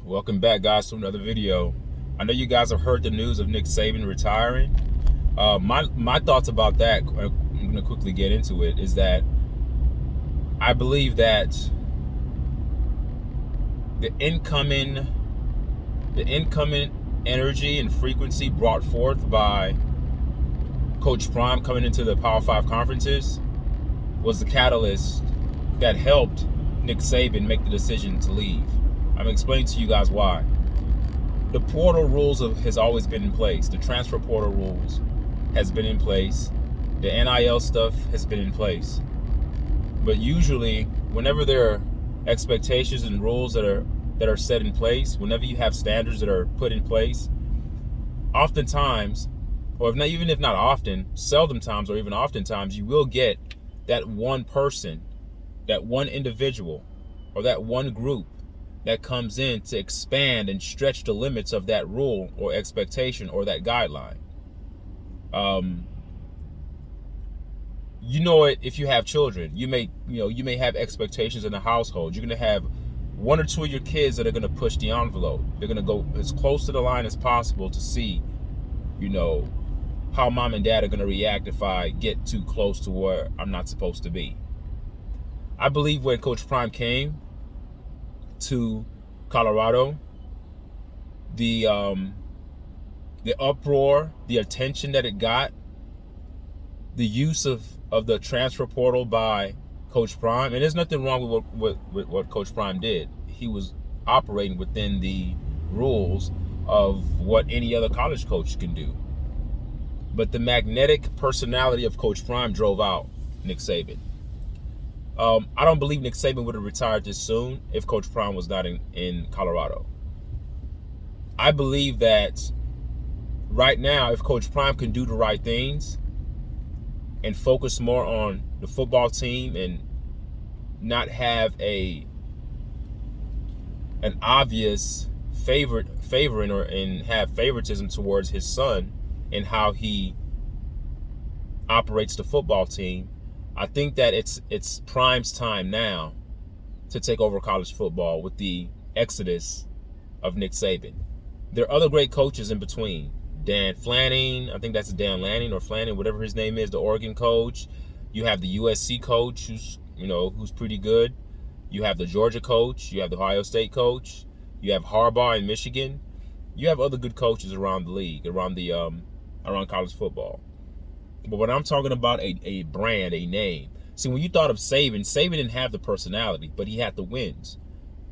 Welcome back, guys, to another video. I know you guys have heard the news of Nick Saban retiring. My thoughts about that, I'm going to quickly get into it, is that I believe that the incoming energy and frequency brought forth by Coach Prime coming into the Power 5 conferences was the catalyst that helped Nick Saban make the decision to leave. I'm going to explain to you guys why. The portal rules has always been in place. The transfer portal rules has been in place. The NIL stuff has been in place. But usually, whenever there are expectations and rules that are set in place, whenever you have standards that are put in place, oftentimes, or if not often, seldom times or even oftentimes, you will get that one person, that one individual, or that one group that comes in to expand and stretch the limits of that rule or expectation or that guideline. You know it if you have children. You may have expectations in the household. You're gonna have one or two of your kids that are gonna push the envelope. They're gonna go as close to the line as possible to see, how mom and dad are gonna react if I get too close to where I'm not supposed to be. I believe when Coach Prime came to Colorado, the uproar, the attention that it got, the use of the transfer portal by Coach Prime, and there's nothing wrong with what Coach Prime did. He was operating within the rules of what any other college coach can do. But the magnetic personality of Coach Prime drove out Nick Saban. I don't believe Nick Saban would have retired this soon if Coach Prime was not in Colorado. I believe that right now, if Coach Prime can do the right things and focus more on the football team and not have an obvious favoring and have favoritism towards his son and how he operates the football team, I think that it's Prime's time now to take over college football with the exodus of Nick Saban. There are other great coaches in between. Dan Lanning, I think that's Dan Lanning or Flanning, whatever his name is, the Oregon coach. You have the USC coach who's pretty good. You have the Georgia coach. You have the Ohio State coach. You have Harbaugh in Michigan. You have other good coaches around the league, around college football. But when I'm talking about a brand, a name, see, when you thought of Saban didn't have the personality, but he had the wins.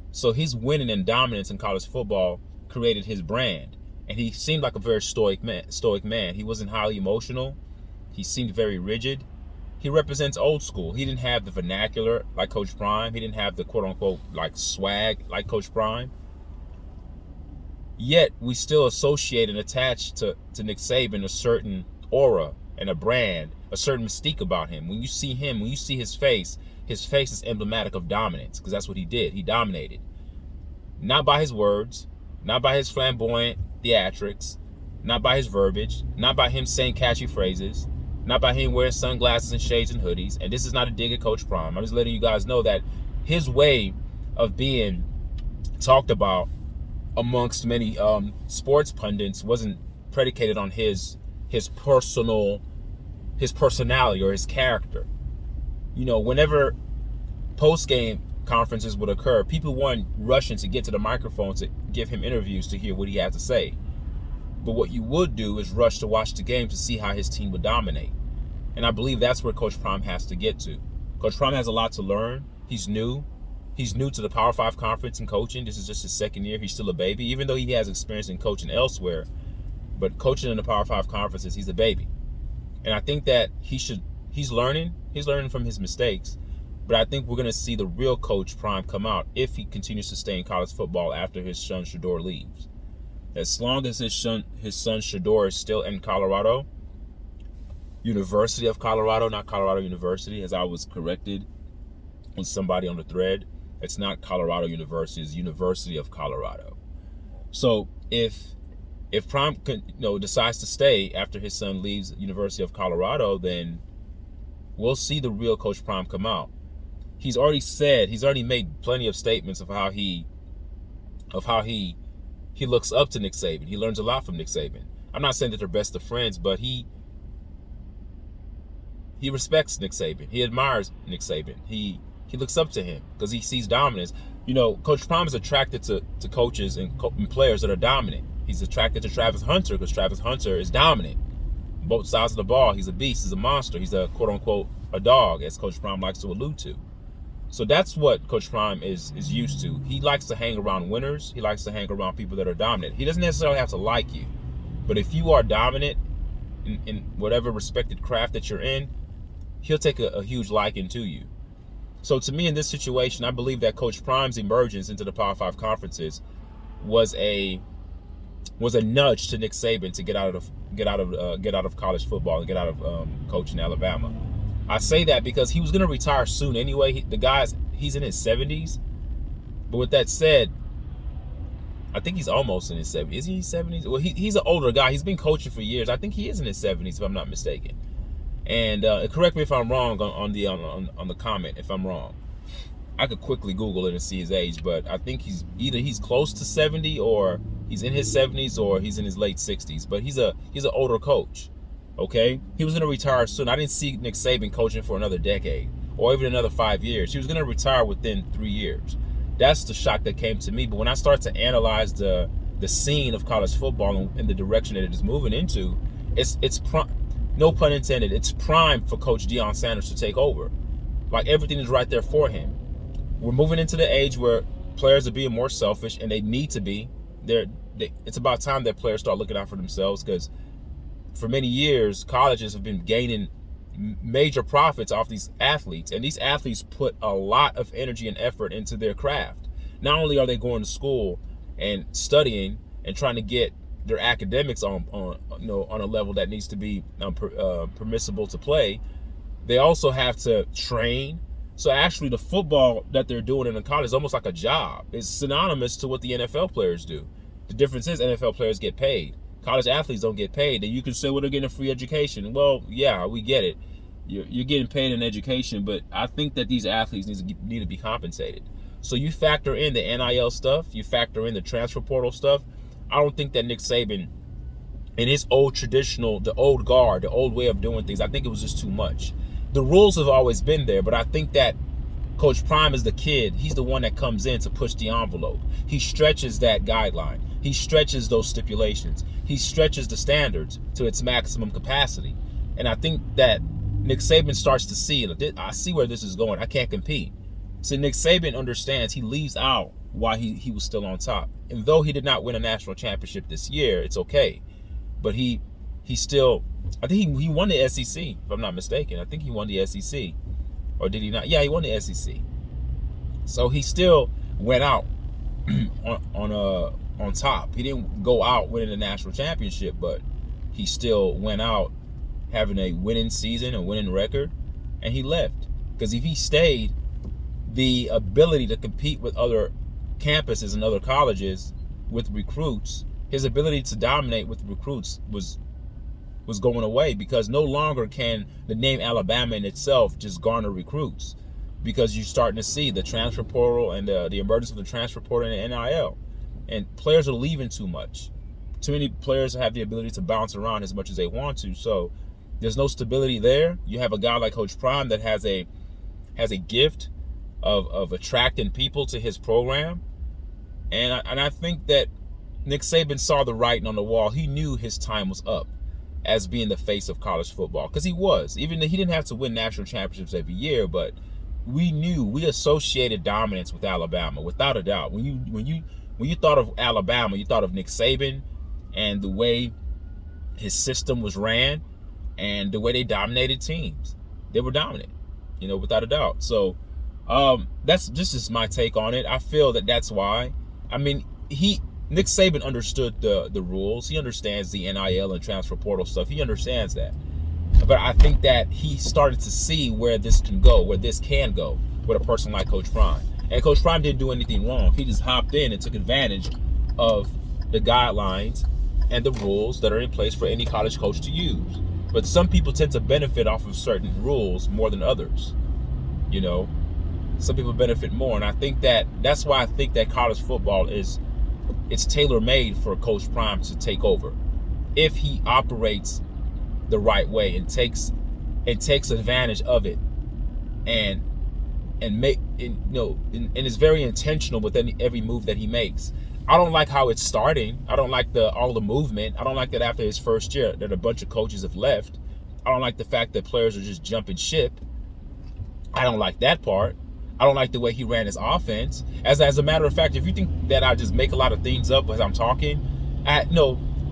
So his winning and dominance in college football created his brand. And he seemed like a very stoic man. He wasn't highly emotional. He seemed very rigid. He represents old school. He didn't have the vernacular like Coach Prime. He didn't have the quote-unquote like swag like Coach Prime. Yet we still associate and attach to Nick Saban a certain aura and a brand, a certain mystique about him. When you see him, when you see his face is emblematic of dominance, because that's what he did. He dominated. Not by his words, not by his flamboyant theatrics, not by his verbiage, not by him saying catchy phrases, not by him wearing sunglasses and shades and hoodies. And this is not a dig at Coach Prime. I'm just letting you guys know that his way of being talked about amongst many sports pundits wasn't predicated on his personality or his character. Whenever post-game conferences would occur, people weren't rushing to get to the microphone to give him interviews to hear what he had to say. But what you would do is rush to watch the game to see how his team would dominate. And I believe that's where Coach Prime has to get to. Coach Prime has a lot to learn. He's new. He's new to the Power 5 conference and coaching. This is just his second year. He's still a baby, even though he has experience in coaching elsewhere. But coaching in the Power 5 conferences, he's a baby. And I think that he's learning. He's learning from his mistakes. But I think we're going to see the real Coach Prime come out if he continues to stay in college football after his son Shedeur leaves. As long as his son Shedeur is still in Colorado, University of Colorado, not Colorado University, as I was corrected with somebody on the thread. It's not Colorado University, it's University of Colorado. So if Prime decides to stay after his son leaves University of Colorado, then we'll see the real Coach Prime come out. He's already made plenty of statements of how he of how he looks up to Nick Saban. He learns a lot from Nick Saban. I'm not saying that they're best of friends, but he respects Nick Saban. He admires Nick Saban. He looks up to him because he sees dominance. You know, Coach Prime is attracted to coaches and players that are dominant. He's attracted to Travis Hunter because Travis Hunter is dominant. Both sides of the ball, he's a beast, he's a monster. He's a quote-unquote a dog, as Coach Prime likes to allude to. So that's what Coach Prime is used to. He likes to hang around winners. He likes to hang around people that are dominant. He doesn't necessarily have to like you. But if you are dominant in whatever respected craft that you're in, he'll take a huge liking to you. So to me, in this situation, I believe that Coach Prime's emergence into the Power 5 conferences was a nudge to Nick Saban to get out of college football and get out of coaching Alabama. I say that because he was going to retire soon anyway. He's in his 70s. But with that said, I think he's almost in his 70s. Is he in his 70s? Well, he's an older guy. He's been coaching for years. I think he is in his 70s, if I'm not mistaken. And correct me if I'm wrong on the comment. If I'm wrong, I could quickly Google it and see his age. But I think he's close to 70, or he's in his 70s, or he's in his late 60s. But he's an older coach. Okay, he was going to retire soon. I didn't see Nick Saban coaching for another decade or even another 5 years. He was going to retire within 3 years. That's the shock that came to me. But when I start to analyze the scene of college football and the direction that it is moving into, it's no pun intended, it's prime for Coach Deion Sanders to take over. Like, everything is right there for him. We're moving into the age where players are being more selfish, and they need to be. It's about time that players start looking out for themselves, because for many years, colleges have been gaining major profits off these athletes, and these athletes put a lot of energy and effort into their craft. Not only are they going to school and studying and trying to get their academics on a level that needs to be permissible to play, they also have to train. So actually, the football that they're doing in the college is almost like a job. It's synonymous to what the NFL players do. The difference is NFL players get paid. College athletes don't get paid. And you can say, well, they're getting a free education. Well, yeah, we get it. You're getting paid in education, but I think that these athletes need to be compensated. So you factor in the NIL stuff, you factor in the transfer portal stuff. I don't think that Nick Saban, in his old traditional, the old guard, the old way of doing things, I think it was just too much. The rules have always been there, but I think that Coach Prime is the kid. He's the one that comes in to push the envelope. He stretches that guideline. He stretches those stipulations. He stretches the standards to its maximum capacity. And I think that Nick Saban starts to see, I see where this is going. I can't compete. So Nick Saban understands, he leaves out why he was still on top. And though he did not win a national championship this year, it's okay. But he still, I think he won the SEC, if I'm not mistaken. I think he won the SEC. Or did he not? Yeah, he won the SEC. So he still went out on top. He didn't go out winning the national championship, but he still went out having a winning season, a winning record, and he left. Because if he stayed, the ability to compete with other campuses and other colleges with recruits, his ability to dominate with recruits was going away, because no longer can the name Alabama in itself just garner recruits, because you're starting to see the transfer portal and the emergence of the transfer portal and the NIL, and players are leaving too much. Too many players have the ability to bounce around as much as they want to, so there's no stability there. You have a guy like Coach Prime that has a gift of attracting people to his program, and I think that Nick Saban saw the writing on the wall. He knew his time was up as being the face of college football, because he was. Even though he didn't have to win national championships every year, but we associated dominance with Alabama without a doubt. When you thought of Alabama, you thought of Nick Saban and the way his system was ran and the way they dominated teams. They were dominant, without a doubt. So that's just my take on it. I feel that that's why. I mean, Nick Saban understood the rules. He understands the NIL and transfer portal stuff. He understands that. But I think that he started to see where this can go with a person like Coach Prime. And Coach Prime didn't do anything wrong. He just hopped in and took advantage of the guidelines and the rules that are in place for any college coach to use. But some people tend to benefit off of certain rules more than others. Some people benefit more. And I think that's why I think that college football is it's tailor-made for Coach Prime to take over if he operates the right way and takes advantage of it, and is very intentional with every move that he makes. I don't like how it's starting. I don't like all the movement. I don't like that after his first year that a bunch of coaches have left. I don't like the fact that players are just jumping ship. I don't like that part. I don't like the way he ran his offense. As a matter of fact, if you think that I just make a lot of things up as I'm talking,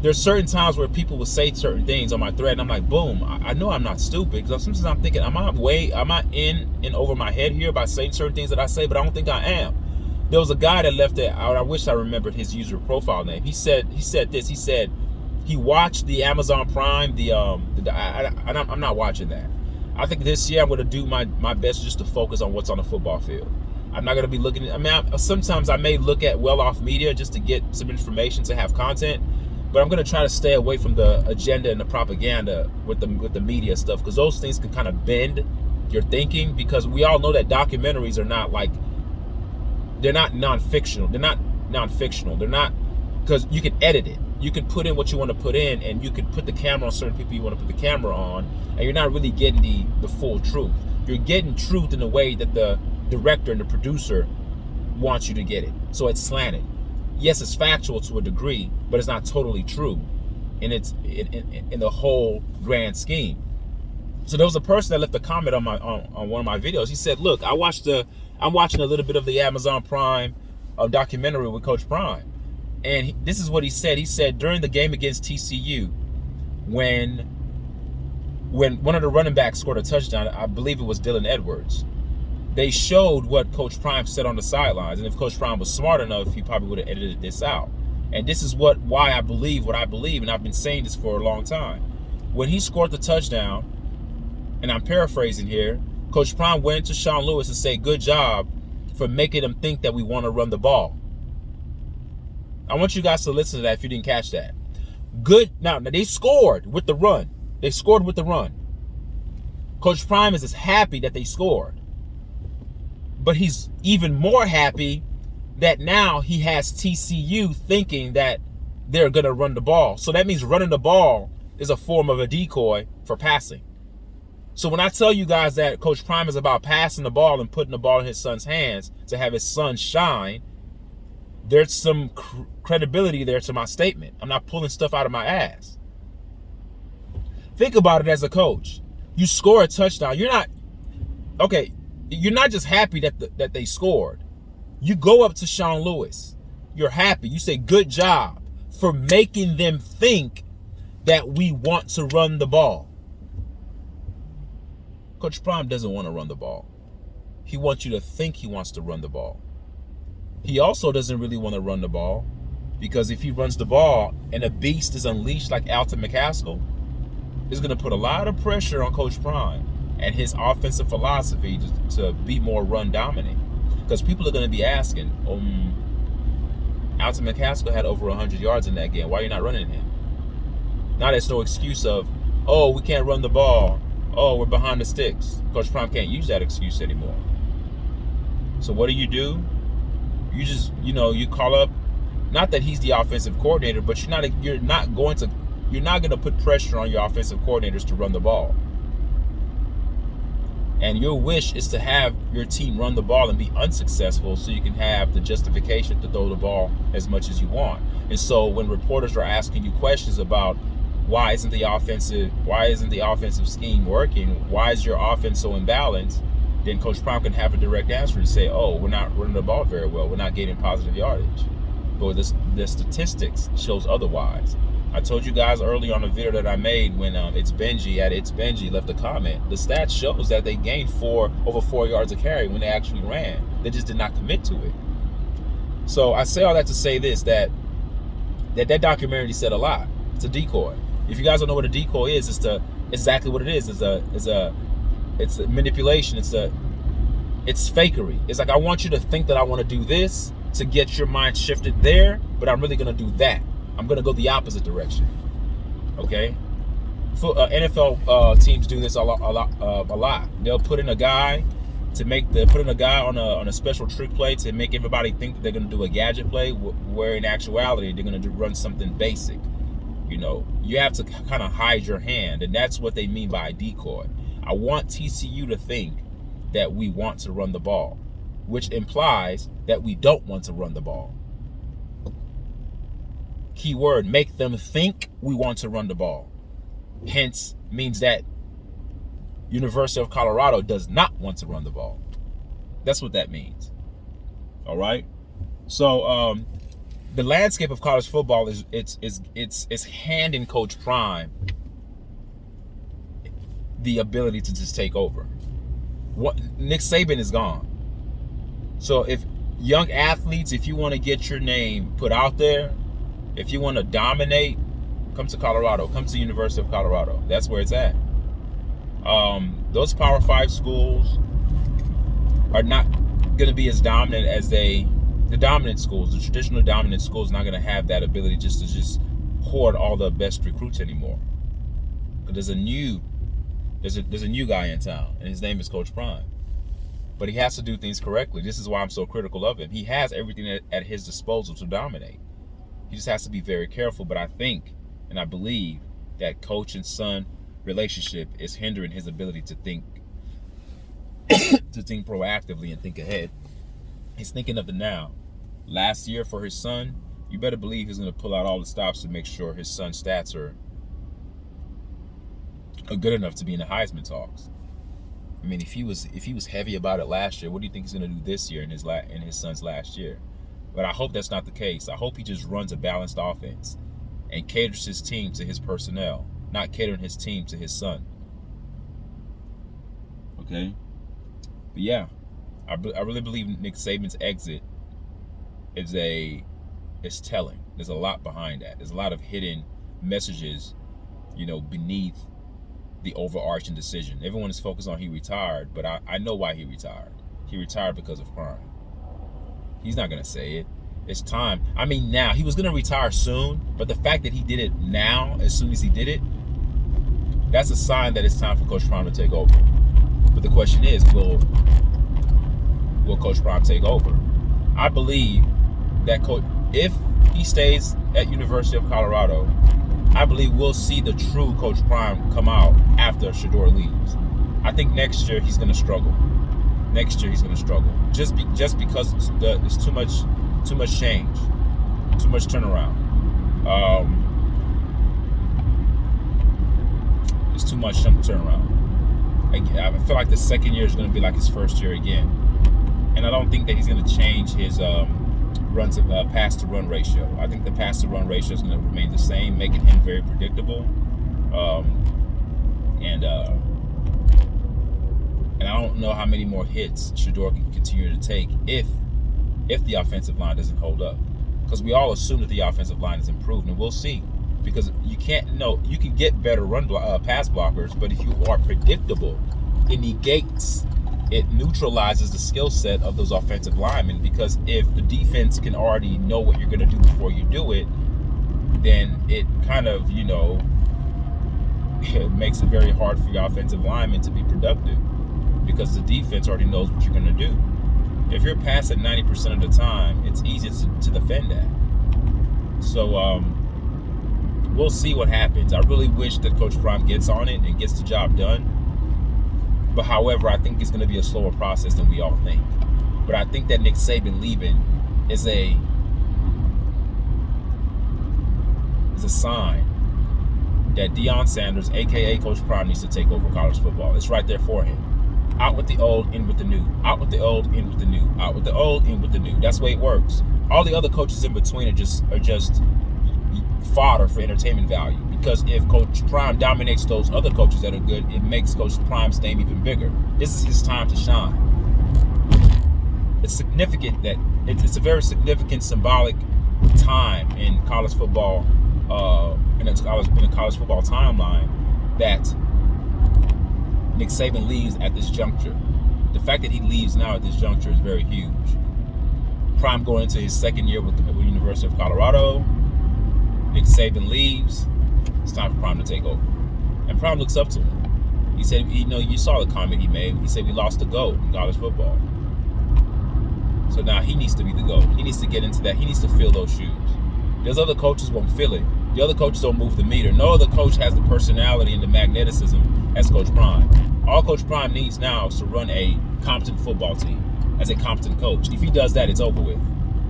there's certain times where people will say certain things on my thread, and I'm like, boom, I know I'm not stupid, because sometimes I'm thinking, am I in and over my head here by saying certain things that I say, but I don't think I am. There was a guy that left it. I wish I remembered his user profile name. He said this. He said he watched the Amazon Prime. I'm not watching that. I think this year I'm going to do my best just to focus on what's on the football field. I'm not going to be looking. Sometimes I may look at well-off media just to get some information to have content. But I'm going to try to stay away from the agenda and the propaganda with the media stuff, because those things can kind of bend your thinking, because we all know that documentaries are not they're not non-fictional. They're not, because you can edit it. You can put in what you want to put in, and you can put the camera on certain people you want to put the camera on, and you're not really getting the full truth. You're getting truth in the way that the director and the producer wants you to get it. So it's slanted. Yes, it's factual to a degree, but it's not totally true in the whole grand scheme. So there was a person that left a comment on one of my videos. He said, "Look, I'm watching a little bit of the Amazon Prime documentary with Coach Prime, and this is what he said. He said during the game against TCU, when one of the running backs scored a touchdown, I believe it was Dylan Edwards, they showed what Coach Prime said on the sidelines. And if Coach Prime was smart enough, he probably would have edited this out. And this is why I believe what I believe, and I've been saying this for a long time. When he scored the touchdown, and I'm paraphrasing here, Coach Prime went to Sean Lewis and said, "Good job for making them think that we want to run the ball." I want you guys to listen to that if you didn't catch that. Good. Now they scored with the run. Coach Prime is just happy that they scored. But he's even more happy that now he has TCU thinking that they're going to run the ball. So that means running the ball is a form of a decoy for passing. So when I tell you guys that Coach Prime is about passing the ball and putting the ball in his son's hands to have his son shine, there's some credibility there to my statement. I'm not pulling stuff out of my ass. Think about it as a coach. You score a touchdown. You're not just happy that they scored. You go up to Sean Lewis. You're happy. You say, "Good job for making them think that we want to run the ball." Coach Prime doesn't want to run the ball. He wants you to think he wants to run the ball. He also doesn't really want to run the ball, because if he runs the ball and a beast is unleashed like Alton McCaskill, it's going to put a lot of pressure on Coach Prime and his offensive philosophy to be more run dominant. Because people are going to be asking, Alton McCaskill had over 100 yards in that game. Why are you not running him? Now there's no excuse of, we can't run the ball. We're behind the sticks. Coach Prime can't use that excuse anymore. So what do? You just, you call up, not that he's the offensive coordinator, but you're not going to put pressure on your offensive coordinators to run the ball. And your wish is to have your team run the ball and be unsuccessful so you can have the justification to throw the ball as much as you want. And so when reporters are asking you questions about why isn't the offensive scheme working, why is your offense so imbalanced, then Coach Prime can have a direct answer and say, we're not running the ball very well. We're not getting positive yardage. But the statistics shows otherwise. I told you guys earlier on the video that I made when It's Benji left a comment. The stats shows that they gained over 4 yards a carry when they actually ran. They just did not commit to it. So I say all that to say this, that documentary said a lot. It's a decoy. If you guys don't know what a decoy is, it's exactly what it is. It's a manipulation. It's fakery. It's like, I want you to think that I want to do this to get your mind shifted there, but I'm really going to do that. I'm going to go the opposite direction. Okay? NFL teams do this a lot. They'll put in a guy to put in a guy on a special trick play to make everybody think that they're going to do a gadget play, where in actuality they're going to run something basic. You have to kind of hide your hand, and that's what they mean by a decoy. I want TCU to think that we want to run the ball, which implies that we don't want to run the ball. Keyword, make them think we want to run the ball. Hence, means that University of Colorado does not want to run the ball. That's what that means. All right? So, the landscape of college football is handing Coach Prime the ability to just take over. Nick Saban is gone. So if young athletes, if you want to get your name put out there, if you want to dominate, come to Colorado. Come to the University of Colorado. That's where it's at. Those Power 5 schools are not going to be as dominant as the dominant schools. The traditional dominant schools are not going to have that ability to hoard all the best recruits anymore. Because there's a new guy in town, and his name is Coach Prime. But he has to do things correctly. This is why I'm so critical of him. He has everything at his disposal to dominate. He just has to be very careful. But I think and I believe that coach and son relationship is hindering his ability to think proactively and think ahead. He's thinking of the now. Last year for his son, you better believe he's going to pull out all the stops to make sure his son's stats are good enough to be in the Heisman talks. I mean, if he was heavy about it last year, what do you think he's going to do this year in his son's last year? But I hope that's not the case. I hope he just runs a balanced offense and caters his team to his personnel, not catering his team to his son. Okay? But yeah, I really believe Nick Saban's exit is telling. There's a lot behind that. There's a lot of hidden messages, beneath the overarching decision. Everyone is focused on he retired, but I know why he retired. He retired because of Prime. He's not going to say it. It's time. I mean, now. He was going to retire soon, but the fact that he did it now, as soon as he did it, that's a sign that it's time for Coach Prime to take over. But the question is, will Coach Prime take over? I believe that if he stays at University of Colorado, I believe we'll see the true Coach Prime come out after Shedeur leaves. I think next year he's going to struggle. Just because it's too much change, too much turnaround. It's too much turnaround. I feel like the second year is going to be like his first year again, and I don't think that he's going to change his pass to run ratio. I think the pass to run ratio is going to remain the same, making him very predictable. And I don't know how many more hits Shedeur can continue to take if the offensive line doesn't hold up. Because we all assume that the offensive line is improved, and we'll see. Because you can get better pass blockers, but if you are predictable, it neutralizes the skill set of those offensive linemen. Because if the defense can already know what you're going to do before you do it, then it kind of, it makes it very hard for your offensive linemen to be productive. Because the defense already knows what you're going to do. If you're passing 90% of the time, it's easy to defend that. So we'll see what happens. I really wish that Coach Prime gets on it and gets the job done. But however, I think it's going to be a slower process than we all think. But I think that Nick Saban leaving is a sign that Deion Sanders, a.k.a. Coach Prime, needs to take over college football. It's right there for him. Out with the old, in with the new. Out with the old, in with the new. Out with the old, in with the new. That's the way it works. All the other coaches in between are just fodder for entertainment value. Because if Coach Prime dominates those other coaches that are good, it makes Coach Prime's name even bigger. This is his time to shine. It's significant that it's a very significant symbolic time in college football, in a college football timeline, that Nick Saban leaves at this juncture. The fact that he leaves now at this juncture is very huge. Prime going into his second year with the University of Colorado. Nick Saban leaves. It's time for Prime to take over. And Prime looks up to him. He said, you saw the comment he made. He said we lost the GOAT in college football. So now he needs to be the GOAT. He needs to get into that. He needs to fill those shoes. Those other coaches won't fill it. The other coaches don't move the meter. No other coach has the personality and the magneticism as Coach Prime. All Coach Prime needs now is to run a competent football team as a competent coach. If he does that, it's over with.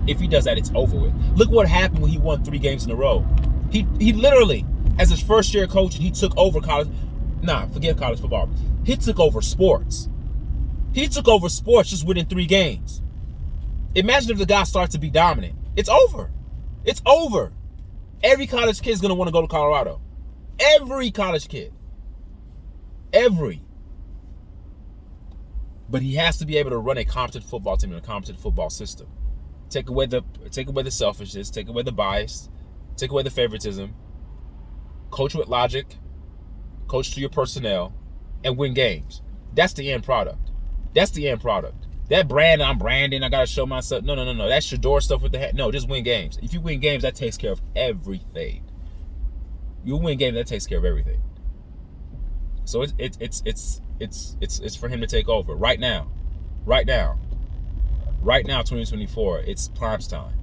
If he does that, it's over with. Look what happened when he won 3 games in a row. He literally, as his first year coaching, he took over forget college football. He took over sports. He took over sports just winning 3 games. Imagine if the guy starts to be dominant. It's over. It's over. Every college kid is going to want to go to Colorado. Every college kid. Every. But he has to be able to run a competent football team and a competent football system. Take away the selfishness, take away the bias, take away the favoritism. Coach with logic, coach to your personnel, and win games. That's the end product. That's the end product. That brand, I'm branding, I got to show myself. No. That's Shador stuff with the hat. No, just win games. If you win games, that takes care of everything. You win games, that takes care of everything. So it's for him to take over right now. Right now, 2024, it's Prime's time.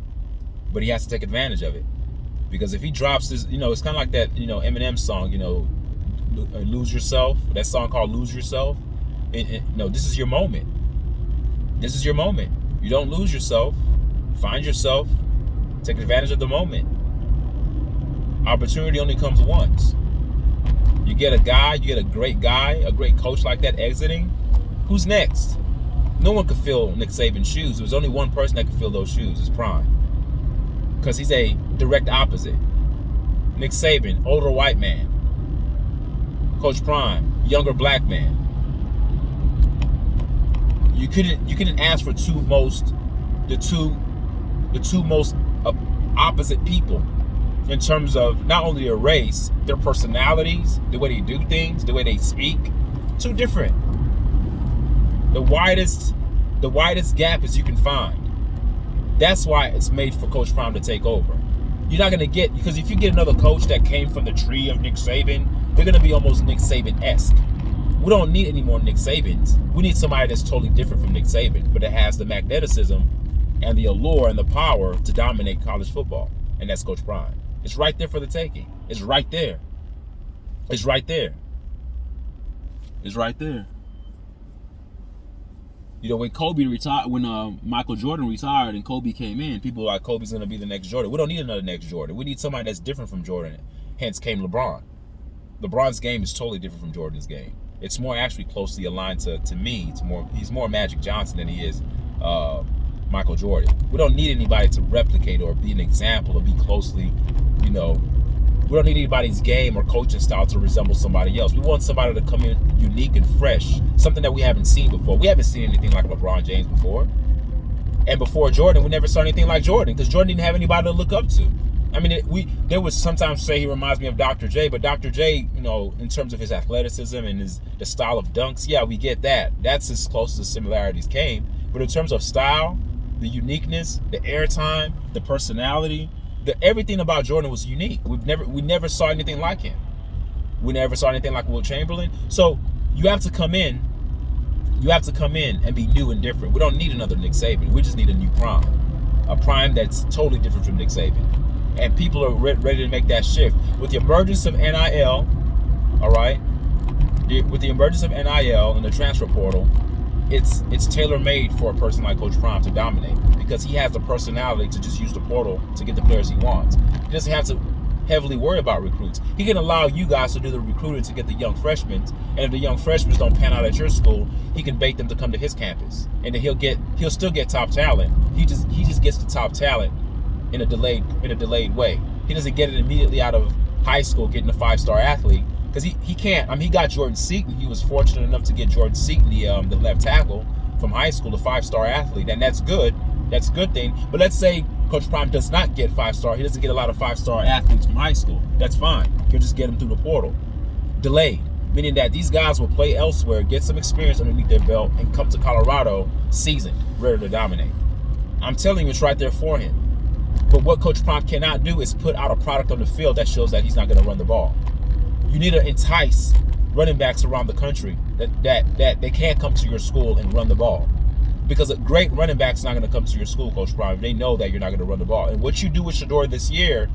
But he has to take advantage of it. Because if he drops this, it's kind of like that, Eminem song, Lose Yourself. That song called Lose Yourself. This is your moment. This is your moment. You don't lose yourself. Find yourself. Take advantage of the moment. Opportunity only comes once. You get a great guy, a great coach like that exiting. Who's next? No one could fill Nick Saban's shoes. There's only one person that can fill those shoes. It's Prime. Because he's a direct opposite. Nick Saban, older white man. Coach Prime, younger black man. You couldn't ask for the two most opposite people in terms of not only their race, their personalities, the way they do things, the way they speak. Too different. The widest gap as you can find. That's why it's made for Coach Prime to take over. You're not going to because if you get another coach that came from the tree of Nick Saban, they're going to be almost Nick Saban-esque. We don't need any more Nick Sabans. We need somebody that's totally different from Nick Saban, but it has the magneticism and the allure and the power to dominate college football. And that's Coach Prime. It's right there for the taking. It's right there. It's right there. It's right there. When Kobe retired, when Michael Jordan retired and Kobe came in, people were like, Kobe's going to be the next Jordan. We don't need another next Jordan. We need somebody that's different from Jordan. Hence came LeBron. LeBron's game is totally different from Jordan's game. It's more actually closely aligned to me. He's more Magic Johnson than he is Michael Jordan. We don't need anybody to replicate or be an example or be closely, we don't need anybody's game or coaching style to resemble somebody else. We want somebody to come in unique and fresh, something that we haven't seen before. We haven't seen anything like LeBron James before. And before Jordan, we never saw anything like Jordan because Jordan didn't have anybody to look up to. I mean, they would sometimes say he reminds me of Dr. J, but Dr. J, in terms of his athleticism and the style of dunks, yeah, we get that. That's as close as similarities came. But in terms of style, the uniqueness, the airtime, the personality, everything about Jordan was unique. We never saw anything like him. We never saw anything like Will Chamberlain. So you have to come in and be new and different. We don't need another Nick Saban. We just need a new Prime. A Prime that's totally different from Nick Saban. And people are ready to make that shift. With the emergence of NIL, all right? With the emergence of NIL and the transfer portal, it's tailor-made for a person like Coach Prime to dominate because he has the personality to just use the portal to get the players he wants. He doesn't have to heavily worry about recruits. He can allow you guys to do the recruiting to get the young freshmen, and if the young freshmen don't pan out at your school, he can bait them to come to his campus, and then he'll still get top talent. He just gets the top talent in a delayed way. He doesn't get it immediately out of high school getting a 5-star athlete because he can't. I mean, he got Jordan Seaton. He was fortunate enough to get Jordan Seaton, the left tackle from high school, a 5-star athlete, and that's good. That's a good thing. But let's say Coach Prime does not get 5-star. He doesn't get a lot of 5-star athletes from high school. That's fine. He'll just get them through the portal. Delayed, meaning that these guys will play elsewhere, get some experience underneath their belt, and come to Colorado seasoned, ready to dominate. I'm telling you, it's right there for him. But what Coach Prime cannot do is put out a product on the field that shows that he's not going to run the ball. You need to entice running backs around the country that they can't come to your school and run the ball. Because a great running back's not going to come to your school, Coach Prime. They know that you're not going to run the ball. And what you do with Shedeur this year,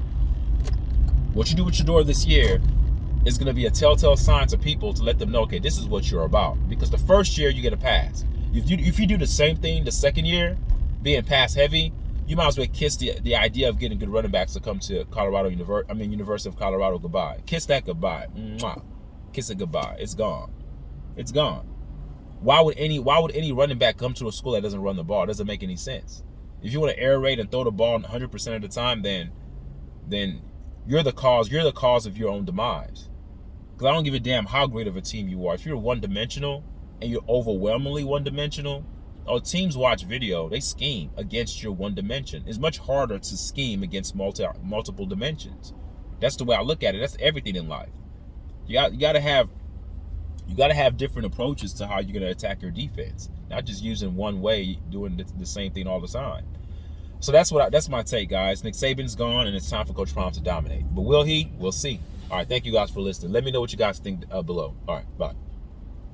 is going to be a telltale sign to people to let them know, okay, this is what you're about. Because the first year you get a pass. If you do the same thing the second year, being pass heavy, you might as well kiss the idea of getting good running backs to come to University of Colorado goodbye. Kiss that goodbye. Mwah. Kiss it goodbye. It's gone. It's gone. Why would any running back come to a school that doesn't run the ball? It doesn't make any sense. If you want to air raid and throw the ball 100% of the time, then you're the cause of your own demise. Because I don't give a damn how great of a team you are. If you're one-dimensional and you're overwhelmingly one-dimensional, teams watch video, they scheme against your one dimension. It's much harder to scheme against multiple dimensions. That's the way I look at it. That's everything in life. You got to have different approaches to how you're going to attack your defense. Not just using one way, doing the same thing all the time. So that's my take, guys. Nick Saban's gone, and it's time for Coach Prime to dominate. But will he? We'll see. All right, thank you guys for listening. Let me know what you guys think below. All right, bye.